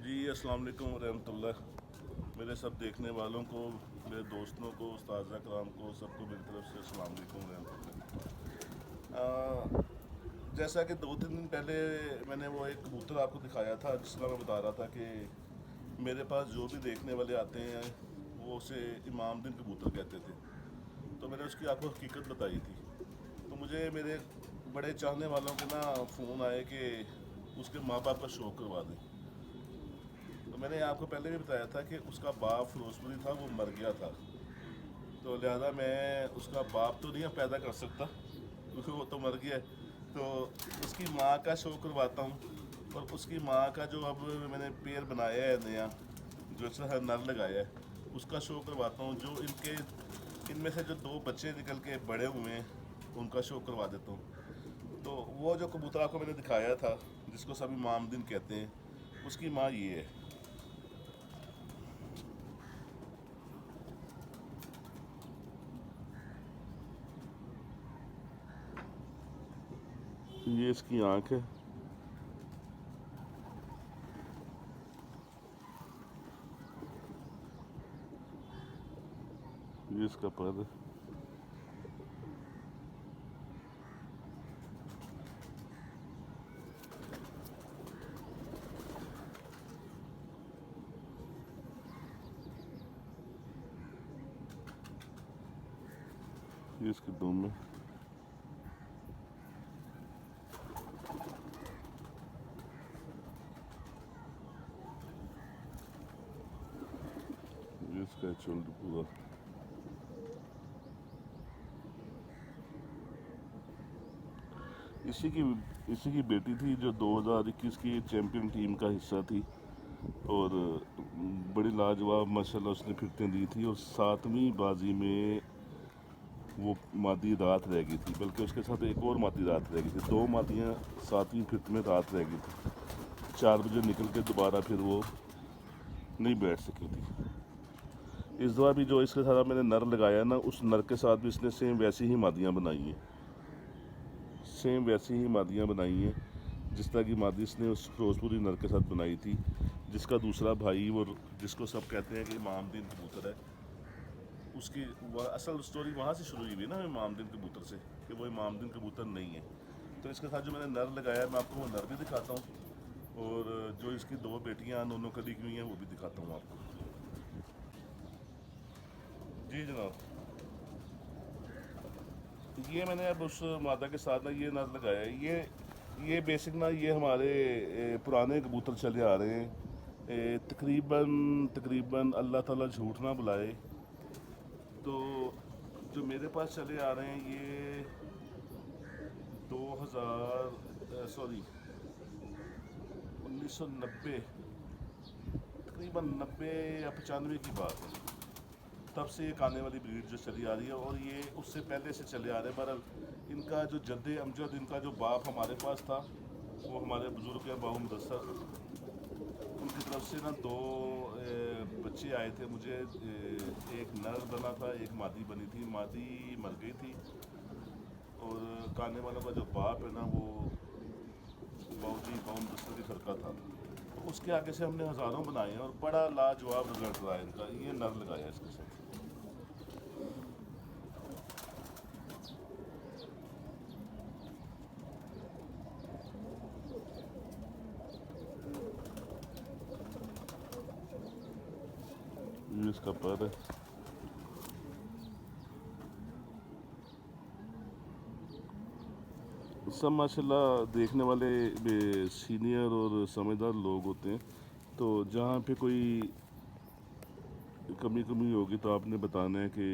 जी अस्सलाम वालेकुम रहमतुल्लाह। मेरे सब देखने वालों को, मेरे दोस्तों को, उस्ताज़ा कराम को, सबको मेरी तरफ से अस्सलाम वालेकुम रहमतुल्लाह। जैसा कि 2-3 दिन पहले मैंने वो एक कबूतर आपको दिखाया था, जिसका मैं बता रहा था कि मेरे पास जो भी देखने वाले आते हैं वो उसे इमाम दिन कबूतर कहते थे। तो मैंने उसकी आपको हकीकत बताई थी। तो मुझे मेरे बड़े चाहने वालों के ना फ़ोन आए कि उसके माँ बाप का शौक करवा दें। तो मैंने आपको पहले भी बताया था कि उसका बाप फिरोजपुरी था, वो मर गया था। तो लिहाजा मैं उसका बाप तो नहीं पैदा कर सकता क्योंकि वो तो मर गया है। तो उसकी माँ का शो करवाता हूँ। और उसकी माँ का जो अब मैंने पेड़ बनाया है नया, जो इसका नर लगाया है, उसका शो करवाता हूँ। जो इनमें से जो 2 बच्चे निकल के बड़े हुए हैं उनका शो करवा देता हूँ। तो वो जो कबूतर आपको मैंने दिखाया था, जिसको सभी मामदिन कहते हैं, उसकी माँ ये है। ये इसकी आँख है, ये इसका पर है। ये इसकी दुम है। ये इसका चल पूरा। इसी की इसी की बेटी थी जो 2021 की चैंपियन टीम का हिस्सा थी। और बड़ी लाजवाब माशाल्लाह उसने फिरतें दी थी। और 7वीं बाजी में वो मादी रात रह गई थी, बल्कि उसके साथ एक और मादी रात रह गई थी। 2 मादियाँ 7वीं फिरत में रात रह गई थी। 4 बजे निकल के दोबारा फिर वो नहीं बैठ सकी थी। इस दफ़ा भी जो इसके साथ मैंने नर लगाया ना, उस नर के साथ भी इसने सेम वैसी ही मादियाँ बनाई हैं। सेम वैसी ही मादियाँ बनाई हैं जिस तरह की मादी इसने उस फिरोजपुरी नर के साथ बनाई थी, जिसका दूसरा भाई, वो जिसको सब कहते हैं कि इमामदीन कबूतर है, उसकी असल स्टोरी वहाँ से शुरू हुई ना इमामदीन कबूतर से, कि वो इमामदीन कबूतर नहीं है। तो इसके साथ जो मैंने नर लगाया, मैं आपको वो नर भी दिखाता हूँ। और जो इसकी 2 बेटियाँ दोनों कली की हुई हैं वो भी दिखाता हूँ आपको। जी जनाब, ये मैंने अब उस मादा के साथ ना ये नर लगाया है। ये बेसिक ना, ये हमारे पुराने कबूतर चले आ रहे हैं। तकरीबन तकरीबन अल्लाह ताला झूठ ना बुलाए तो जो मेरे पास चले आ रहे हैं ये 2000 सॉरी 1990, तकरीबन 90 या 95 की बात है। तब से एक आने वाली ब्रीड जो चली आ रही है, और ये उससे पहले से चले आ रहे हैं। बहरहाल इनका जो जद्दे अमजद, इनका जो बाप हमारे पास था, वो हमारे बुज़ुर्ग हैं बाबू मुदस्सर, उनकी तरफ से ना 2 बच्चे आए थे मुझे। एक नर बना था, एक मादी बनी थी। मादी मर गई थी। और काने वालों का जो बाप है ना, वो बाबू मुदस्सर की खरका था। तो उसके आगे से हमने हज़ारों बनाए हैं और बड़ा लाजवाब रिजल्ट रहा है इनका। ये नर लगाया इसके साथ। ये इसका पर है। सब माशाल्लाह देखने वाले सीनियर और समझदार लोग होते हैं। तो जहाँ पे कोई कमी होगी तो आपने बताना है कि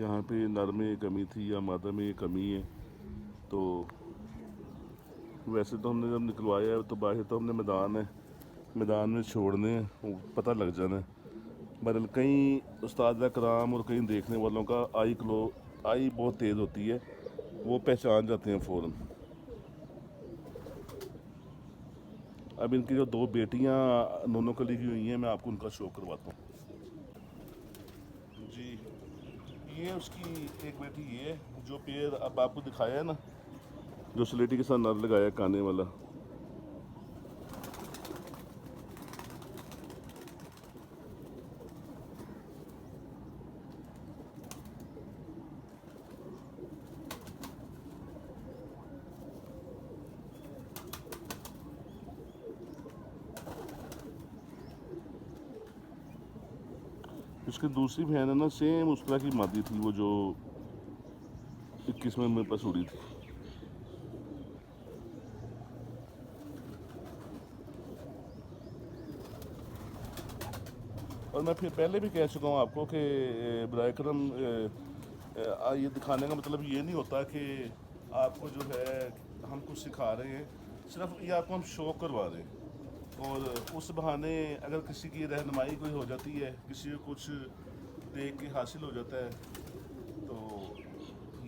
यहाँ पे नर में कमी थी या मादा में कमी है। तो वैसे तो हमने जब निकलवाया है तो बाहर तो हमने मैदान में छोड़ने हैं, वो पता लग जाना है। बहरहाल कई उस्ताद कराम और कई देखने वालों का आई बहुत तेज़ होती है, वो पहचान जाते हैं फ़ौरन। अब इनकी जो 2 बेटियां दोनों कली की हुई हैं, मैं आपको उनका शो करवाता हूँ। जी, ये उसकी एक बेटी ये है, जो पेड़ अब आपको दिखाया है ना, जो स्लेटी के साथ नर लगाया काने वाला। इसकी दूसरी बहन है ना, सेम उस तरह की मादी थी, वो जो 21 में मेरे पास उड़ी थी। और मैं फिर पहले भी कह चुका हूँ आपको कि बराए करम ये दिखाने का मतलब ये नहीं होता कि आपको जो है हम कुछ सिखा रहे हैं, सिर्फ ये आपको हम शो करवा रहे हैं। और उस बहाने अगर किसी की रहनुमाई कोई हो जाती है, किसी को कुछ देख के हासिल हो जाता है, तो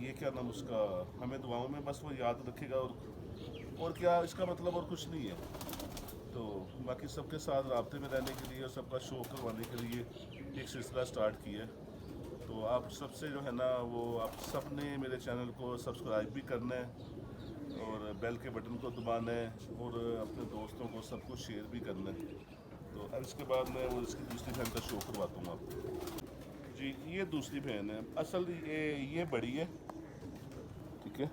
ये क्या नाम उसका, हमें दुआओं में बस वो याद रखेगा। और क्या, इसका मतलब और कुछ नहीं है। तो बाकी सबके साथ राब्ते में रहने के लिए और सबका शो करवाने के लिए एक सिलसिला स्टार्ट किया है। तो आप सबसे जो है ना, वो आप सब ने मेरे चैनल को सब्सक्राइब भी करना है और बेल के बटन को दबाना है और अपने दोस्तों को सबको शेयर भी करना है। तो अब इसके बाद मैं वो इसकी दूसरी बहन का शो करवाता हूँ आपको। जी, ये दूसरी बहन है। असल ये बड़ी है, ठीक है।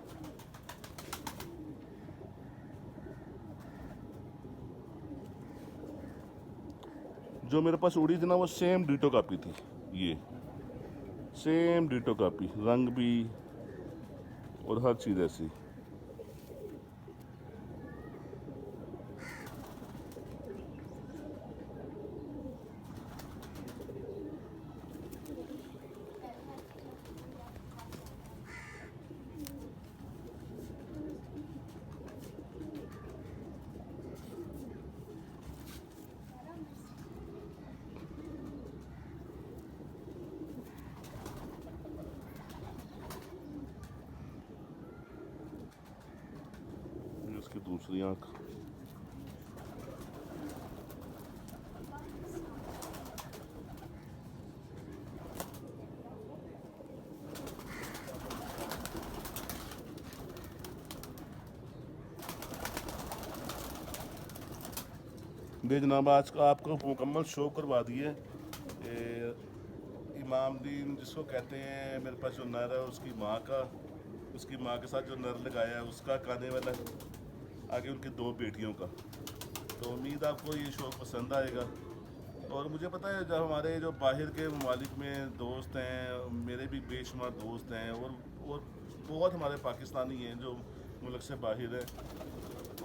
जो मेरे पास उड़ी थी ना, वो सेम डिटो कॉपी थी। ये सेम डिटो कॉपी, रंग भी और हर चीज़ ऐसी। ये उसकी दूसरी आँख। बे जनाब, आज का आपको मुकम्मल शो करवा दिए। इमाम दीन जिसको कहते हैं, मेरे पास जो नर है उसकी माँ का, उसकी माँ के साथ जो नर लगाया है उसका, खाने वाला, आगे उनकी 2 बेटियों का। तो उम्मीद आपको ये शो पसंद आएगा। और मुझे पता है, जब हमारे जो बाहर के ममालिक में दोस्त हैं, मेरे भी बेशुमार दोस्त हैं, और बहुत हमारे पाकिस्तानी हैं जो मुल्क से बाहर हैं,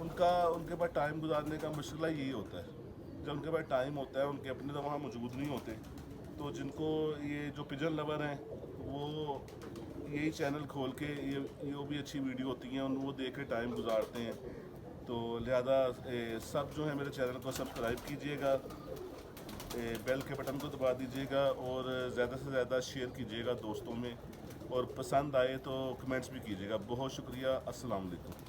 उनके पास टाइम गुजारने का मसला यही होता है। जब उनके पास टाइम होता है, उनके अपने तो वहाँ मौजूद नहीं होते, तो जिनको ये जो पिजन लवर हैं, वो यही चैनल खोल के ये भी अच्छी वीडियो होती हैं, वो देख के टाइम गुजारते हैं। तो लिहाजा सब जो है मेरे चैनल को सब्सक्राइब कीजिएगा, बेल के बटन को दबा दीजिएगा और ज़्यादा से ज़्यादा शेयर कीजिएगा दोस्तों में। और पसंद आए तो कमेंट्स भी कीजिएगा। बहुत शुक्रिया। अस्सलाम वालेकुम।